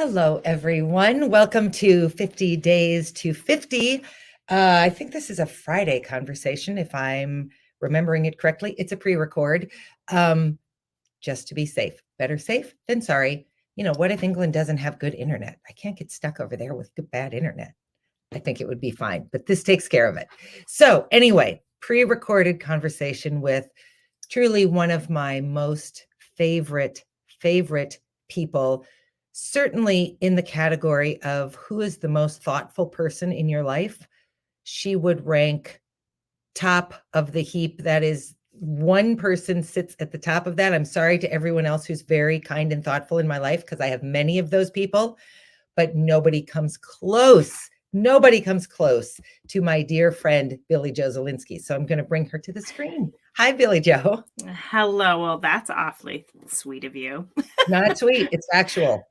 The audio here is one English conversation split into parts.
Hello, everyone. Welcome to 50 Days to 50. I think this is a Friday conversation, if I'm remembering it correctly. It's a pre-record, just to be safe. Better safe than sorry. You know, what if England doesn't have good internet? I can't get stuck over there with bad internet. I think it would be fine, but this takes care of it. So anyway, pre-recorded conversation with truly one of my most favorite people, certainly in the category of who is the most thoughtful person in your life. She would rank top of the heap. That is, one person sits at the top of that. I'm sorry to everyone else who's very kind and thoughtful in my life, because I have many of those people, but nobody comes close. Nobody comes close to my dear friend, Billi Jo Zielinski. So I'm going to bring her to the screen. Hi, Billi Jo. Hello. Well, that's awfully sweet of you. Not sweet. It's factual.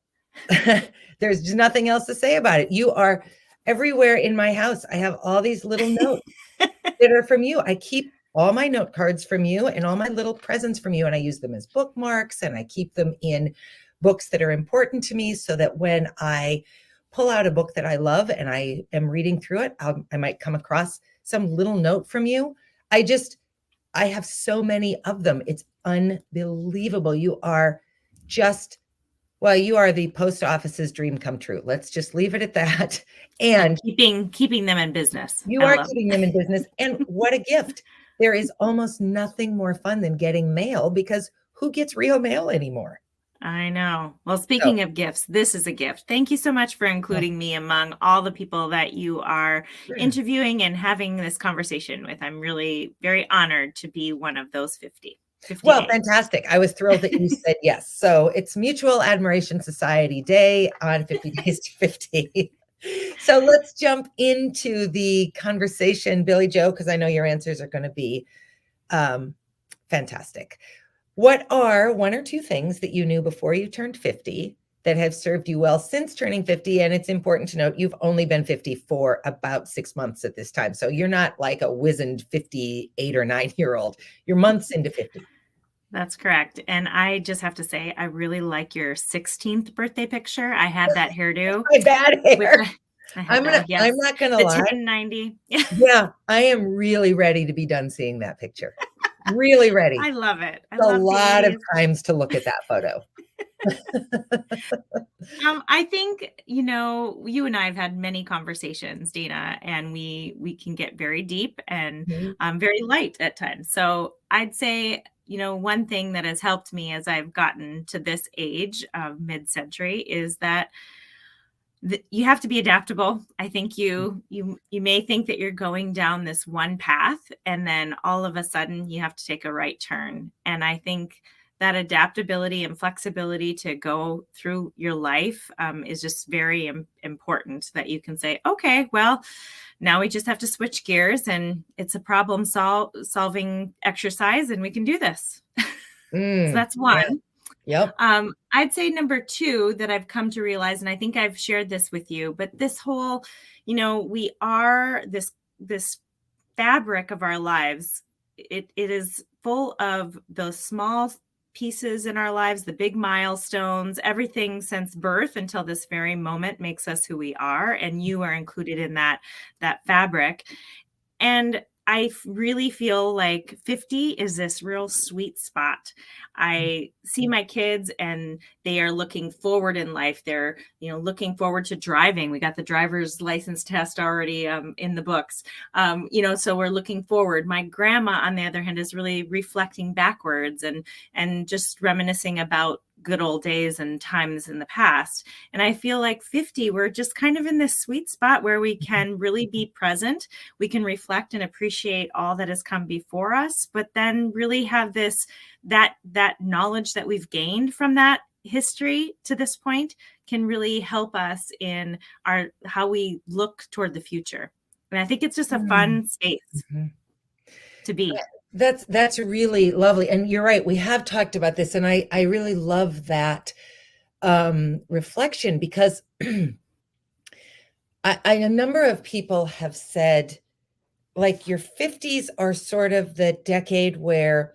There's just nothing else to say about it. You are everywhere in my house. I have all these little notes that are from you. I keep all my note cards from you and all my little presents from you, and I use them as bookmarks, and I keep them in books that are important to me, so that when I pull out a book that I love and I am reading through it, I might come across some little note from you. I have so many of them. It's unbelievable. You are just, well, you are the post office's dream come true. Let's just leave it at that. And keeping them in business. You are keeping them in business. And what a gift. There is almost nothing more fun than getting mail, because who gets real mail anymore? I know. Well, speaking of gifts, this is a gift. Thank you so much for including me among all the people that you are interviewing and having this conversation with. I'm really very honored to be one of those 50. Well, fantastic. I was thrilled that you said yes. So it's Mutual Admiration Society Day on 50 Days to 50. So let's jump into the conversation, Billi Jo, because I know your answers are going to be fantastic. What are one or two things that you knew before you turned 50 that have served you well since turning 50? And it's important to note, you've only been 50 for about 6 months at this time. So you're not like a wizened 58 or 9-year-old. You're months into 50. That's correct. And I just have to say, I really like your 16th birthday picture. I had that hairdo. My bad hair. I'm not gonna lie. 1090. Yeah, I am really ready to be done seeing that picture. Really ready. I love it. A lot of times to look at that photo. I think, you and I have had many conversations, Dana, and we can get very deep and very light at times. So I'd say, one thing that has helped me as I've gotten to this age of mid-century is that you have to be adaptable. I think you may think that you're going down this one path, and then all of a sudden you have to take a right turn. And I think that adaptability and flexibility to go through your life is just very important, that you can say, okay, well, now we just have to switch gears, and it's a problem solving exercise, and we can do this. So that's one. Yep. I'd say number two that I've come to realize, and I think I've shared this with you, but this whole, we are this fabric of our lives. It is full of the small pieces in our lives, the big milestones, everything since birth until this very moment makes us who we are. And you are included in that fabric. And I really feel like 50 is this real sweet spot. I see my kids and they are looking forward in life. They're, looking forward to driving. We got the driver's license test already in the books. So we're looking forward. My grandma, on the other hand, is really reflecting backwards and just reminiscing about good old days and times in the past. And I feel like 50, we're just kind of in this sweet spot where we can really be present. We can reflect and appreciate all that has come before us, but then really have that knowledge that we've gained from that history to this point can really help us in how we look toward the future. And I think it's just a fun space to be. That's really lovely. And you're right. We have talked about this, and I really love that reflection, because a number of people have said, like, your 50s are sort of the decade where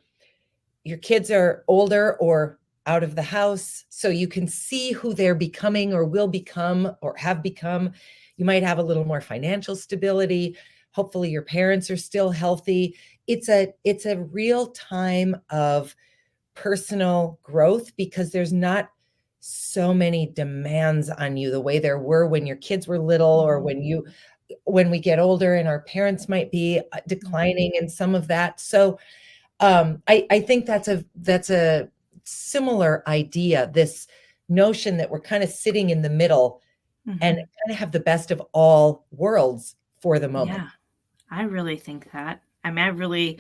your kids are older or out of the house so you can see who they're becoming or will become or have become. You might have a little more financial stability. Hopefully your parents are still healthy. It's a real time of personal growth because there's not so many demands on you the way there were when your kids were little or when we get older and our parents might be declining in some of that. So I think that's a similar idea, this notion that we're kind of sitting in the middle and kind of have the best of all worlds for the moment. Yeah, I really think that. I mean, I really,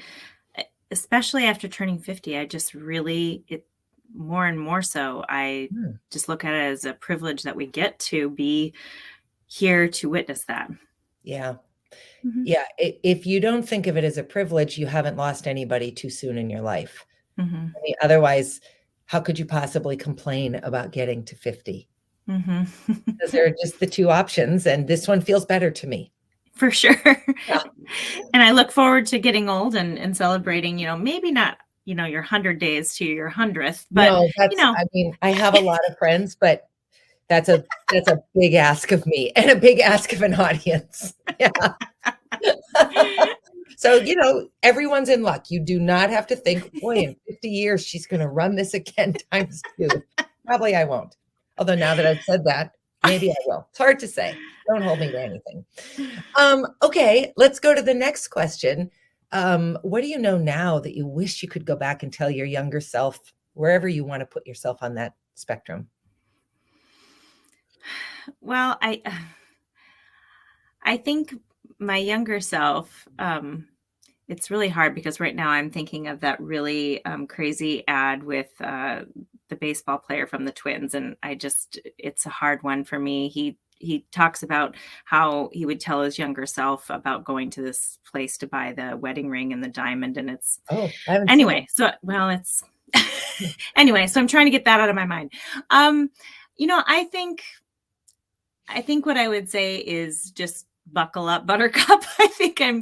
especially after turning 50, I just really, more and more so, I just look at it as a privilege that we get to be here to witness that. Yeah. Yeah. If you don't think of it as a privilege, you haven't lost anybody too soon in your life. I mean, otherwise, how could you possibly complain about getting to 50? Because there are just the two options, and this one feels better to me. For sure. Yeah. And I look forward to getting old and celebrating, maybe not, your 100 days to your 100th, but no, I mean, I have a lot of friends, but that's a big ask of me and a big ask of an audience. Yeah. So, everyone's in luck. You do not have to think, boy, in 50 years, she's going to run this again times 2. Probably I won't. Although now that I've said that, maybe I will. It's hard to say. Don't hold me to anything. Okay, let's go to the next question. What do you know now that you wish you could go back and tell your younger self, wherever you want to put yourself on that spectrum? Well, I think my younger self, it's really hard because right now I'm thinking of that really crazy ad with the baseball player from the Twins. And it's a hard one for me. He talks about how he would tell his younger self about going to this place to buy the wedding ring and the diamond. And it's, anyway, so, well, it's, anyway, so I'm trying to get that out of my mind. I think what I would say is just buckle up, Buttercup. I think I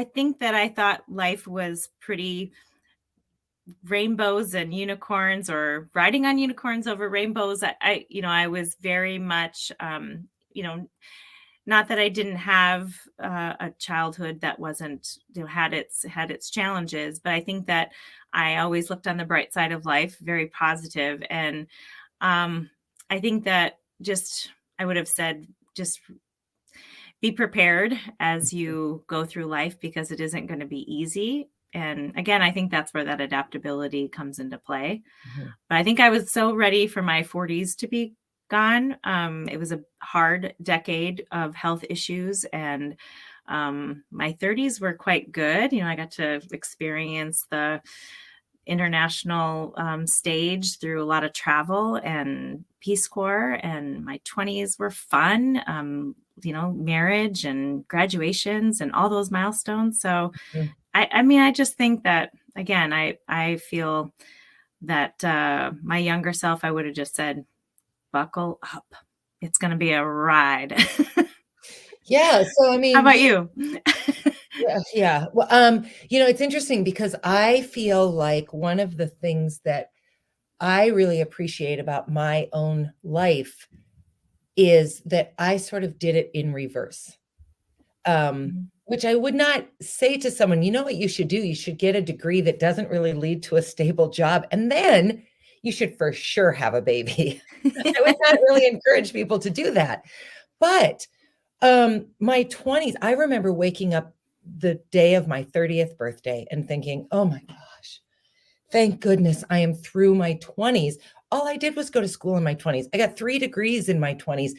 think that I thought life was pretty rainbows and unicorns, or riding on unicorns over rainbows. I was very much, not that I didn't have a childhood that wasn't, had its challenges, but I think that I always looked on the bright side of life, very positive. And I think that I would have said, just be prepared as you go through life, because it isn't going to be easy. And again, I think that's where that adaptability comes into play. But I think I was so ready for my 40s to be gone. It was a hard decade of health issues, and my 30s were quite good. I got to experience the international stage through a lot of travel and Peace Corps, and my 20s were fun, marriage and graduations and all those milestones. So I just think that, again, I feel that my younger self, I would have just said, buckle up. It's going to be a ride. Yeah. So, I mean, how about you? Yeah. Well, it's interesting because I feel like one of the things that I really appreciate about my own life is that I sort of did it in reverse, which I would not say to someone, you know what you should do? You should get a degree that doesn't really lead to a stable job, and then you should for sure have a baby. I would not really encourage people to do that. But my 20s, I remember waking up the day of my 30th birthday and thinking, oh my gosh, thank goodness I am through my 20s. All I did was go to school in my 20s. I got 3 degrees in my 20s.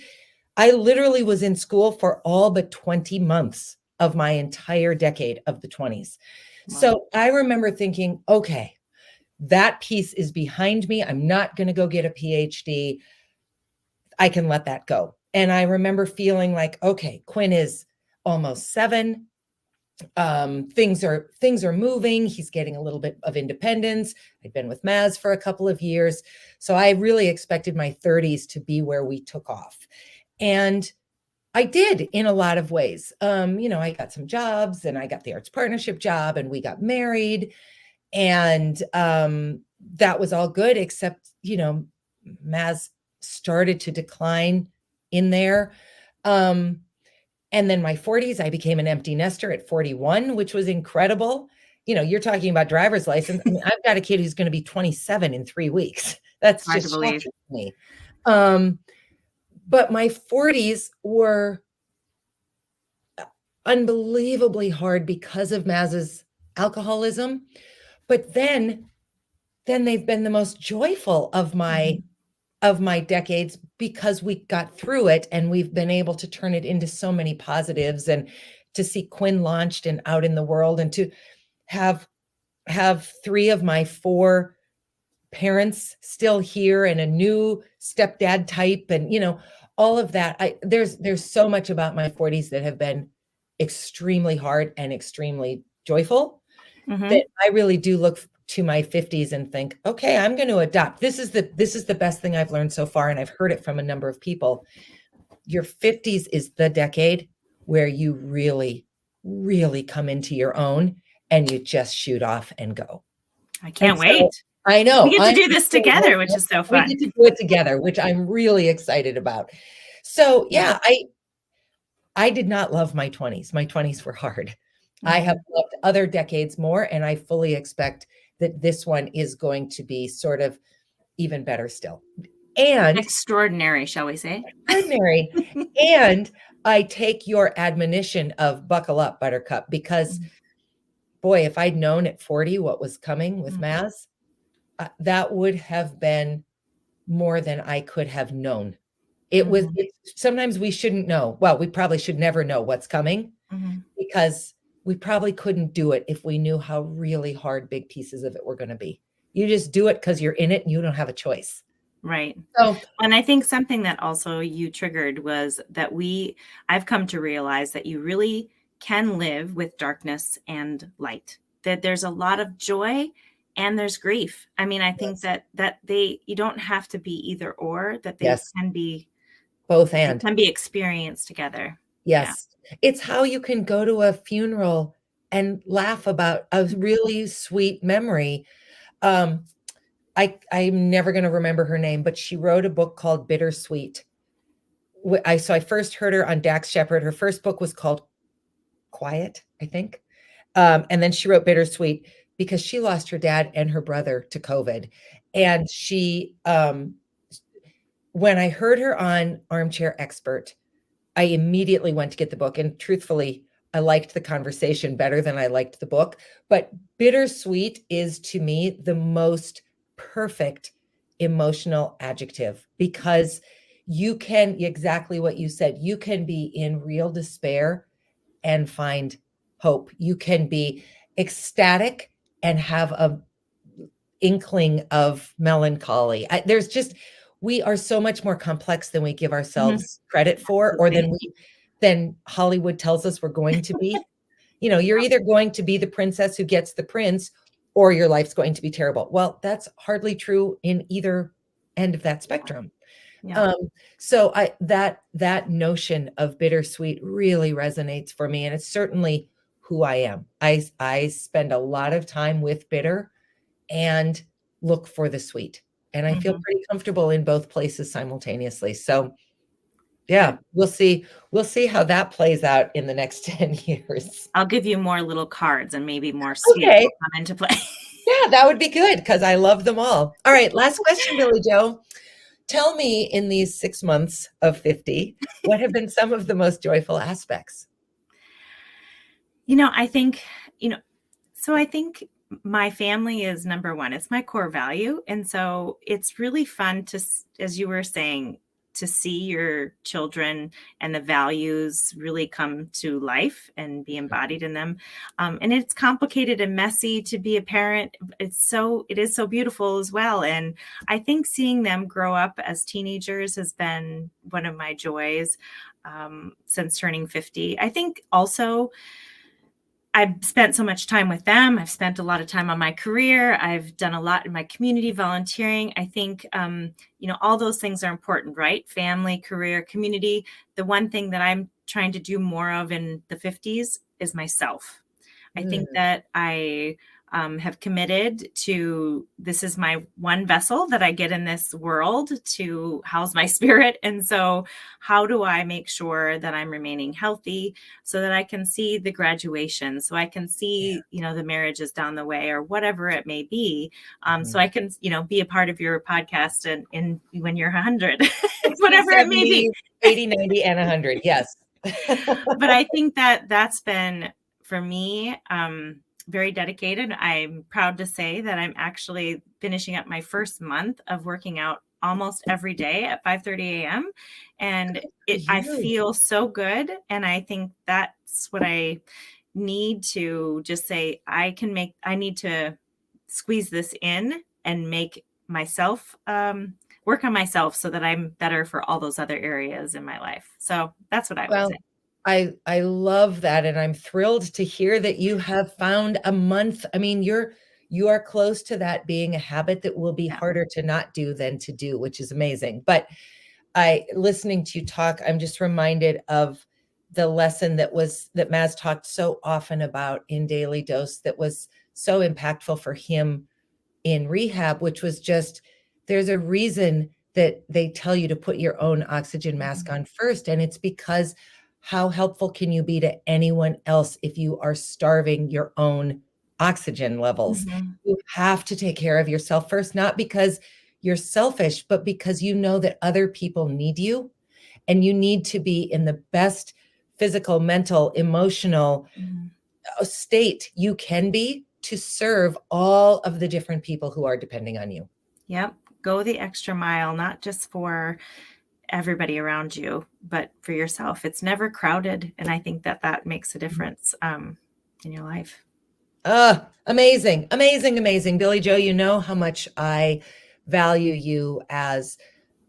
I literally was in school for all but 20 months of my entire decade of the 20s. Wow. So I remember thinking, okay, that piece is behind me. I'm not going to go get a PhD. I can let that go. And I remember feeling like, okay, Quinn is almost 7. Things are moving. He's getting a little bit of independence. I'd been with Maz for a couple of years. So I really expected my 30s to be where we took off. And I did in a lot of ways. I got some jobs, and I got the arts partnership job, and we got married. And that was all good, except, Maz started to decline in there. And then my 40s, I became an empty nester at 41, which was incredible. You're talking about driver's license. I mean, I've got a kid who's going to be 27 in 3 weeks. That's Hard to just believe. shocking to me. But my 40s were unbelievably hard because of Maz's alcoholism. But then they've been the most joyful of my decades, because we got through it and we've been able to turn it into so many positives, and to see Quinn launched and out in the world, and to have 3 of my 4 parents still here, and a new stepdad type, and all of that. There's so much about my 40s that have been extremely hard and extremely joyful, that I really do look to my 50s and think, okay, I'm going to adopt. This is the best thing I've learned so far. And I've heard it from a number of people. Your 50s is the decade where you really, really come into your own, and you just shoot off and go. I can't wait. I know. We get to do this together, which is so fun. We get to do it together, which I'm really excited about. So yeah, I did not love my 20s. My 20s were hard. I have loved other decades more, and I fully expect that this one is going to be sort of even better still. And extraordinary, shall we say? Extraordinary. And I take your admonition of buckle up, Buttercup, because boy, if I'd known at 40 what was coming with Maz, that would have been more than I could have known. Sometimes we shouldn't know. Well, we probably should never know what's coming, because we probably couldn't do it if we knew how really hard big pieces of it were going to be. You just do it because you're in it and you don't have a choice. Right. So, and I think something that also you triggered was that I've come to realize that you really can live with darkness and light, that there's a lot of joy and there's grief. I mean, I think that you don't have to be either or, that they can be both, and can be experienced together. Yes. Yeah. It's how you can go to a funeral and laugh about a really sweet memory. I'm never going to remember her name, but she wrote a book called Bittersweet. I first heard her on Dax Shepard. Her first book was called Quiet, I think. And then she wrote Bittersweet because she lost her dad and her brother to COVID. And she, when I heard her on Armchair Expert, I immediately went to get the book. And truthfully, I liked the conversation better than I liked the book. But bittersweet is, to me, the most perfect emotional adjective, because you can, exactly what you said, you can be in real despair and find hope. You can be ecstatic and have a inkling of melancholy. We are so much more complex than we give ourselves credit for, or than Hollywood tells us we're going to be. You're either going to be the princess who gets the prince, or your life's going to be terrible. Well, that's hardly true in either end of that spectrum. Yeah. So that notion of bittersweet really resonates for me, and it's certainly who I am. I spend a lot of time with bitter and look for the sweet. And I feel pretty comfortable in both places simultaneously. So yeah, we'll see how that plays out in the next 10 years. I'll give you more little cards, and maybe more sweet will come into play. Yeah, that would be good, because I love them all. All right, last question, Billi Jo. Tell me, in these 6 months of 50, what have been some of the most joyful aspects? I think, I think my family is number one. It's my core value. And so it's really fun to, as you were saying, to see your children and the values really come to life and be embodied in them. And it's complicated and messy to be a parent. It is so beautiful as well. And I think seeing them grow up as teenagers has been one of my joys since turning 50. I think also I've spent so much time with them. I've spent a lot of time on my career. I've done a lot in my community volunteering. I think, all those things are important, right? Family, career, community. The one thing that I'm trying to do more of in the 50s is myself. I think that I have committed to, this is my one vessel that I get in this world to house my spirit. And so how do I make sure that I'm remaining healthy so that I can see the graduation, so I can see, the marriages down the way or whatever it may be. So I can, be a part of your podcast and when you're 100, whatever 70, it may be. 80, 90, and 100. Yes. But I think that that's been, for me, very dedicated. I'm proud to say that I'm actually finishing up my first month of working out almost every day at 5:30 a.m. And I feel so good. And I think that's what I need to just say, I need to squeeze this in and make myself, work on myself so that I'm better for all those other areas in my life. So that's what I would say. I love that. And I'm thrilled to hear that you have found a month. I mean, you are close to that being a habit that will be harder to not do than to do, which is amazing. But listening to you talk, I'm just reminded of the lesson that Maz talked so often about in Daily Dose that was so impactful for him in rehab, which was just, there's a reason that they tell you to put your own oxygen mask on first. And it's because how helpful can you be to anyone else if you are starving your own oxygen levels? You have to take care of yourself first, not because you're selfish, but because you know that other people need you and you need to be in the best physical, mental, emotional state you can be to serve all of the different people who are depending on you. Yep. Go the extra mile, not just for everybody around you, but for yourself. It's never crowded. And I think that makes a difference in your life. Amazing, amazing, amazing. Billi Jo, you know how much I value you as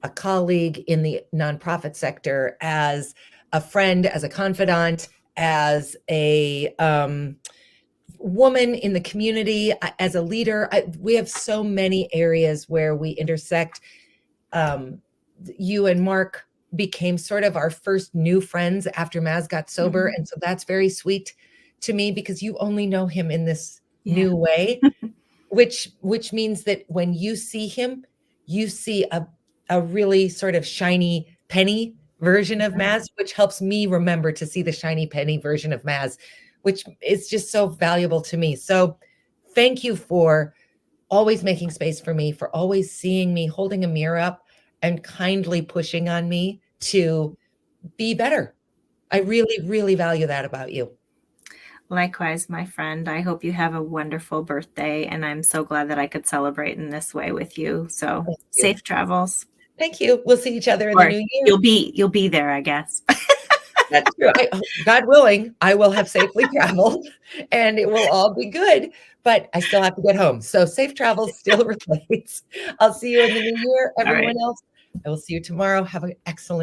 a colleague in the nonprofit sector, as a friend, as a confidant, as a woman in the community, as a leader. We have so many areas where we intersect. You and Mark became sort of our first new friends after Maz got sober. And so that's very sweet to me because you only know him in this new way, which means that when you see him, you see a really sort of shiny penny version of Maz, which helps me remember to see the shiny penny version of Maz, which is just so valuable to me. So thank you for always making space for me, for always seeing me, holding a mirror up and kindly pushing on me to be better. I really, really value that about you. Likewise, my friend. I hope you have a wonderful birthday, and I'm so glad that I could celebrate in this way with you. So safe travels. Thank you. We'll see each other in the new year. You'll be there, I guess. That's true. God willing, I will have safely traveled and it will all be good, but I still have to get home. So safe travels still relates. I'll see you in the new year. Everyone else, I will see you tomorrow. Have an excellent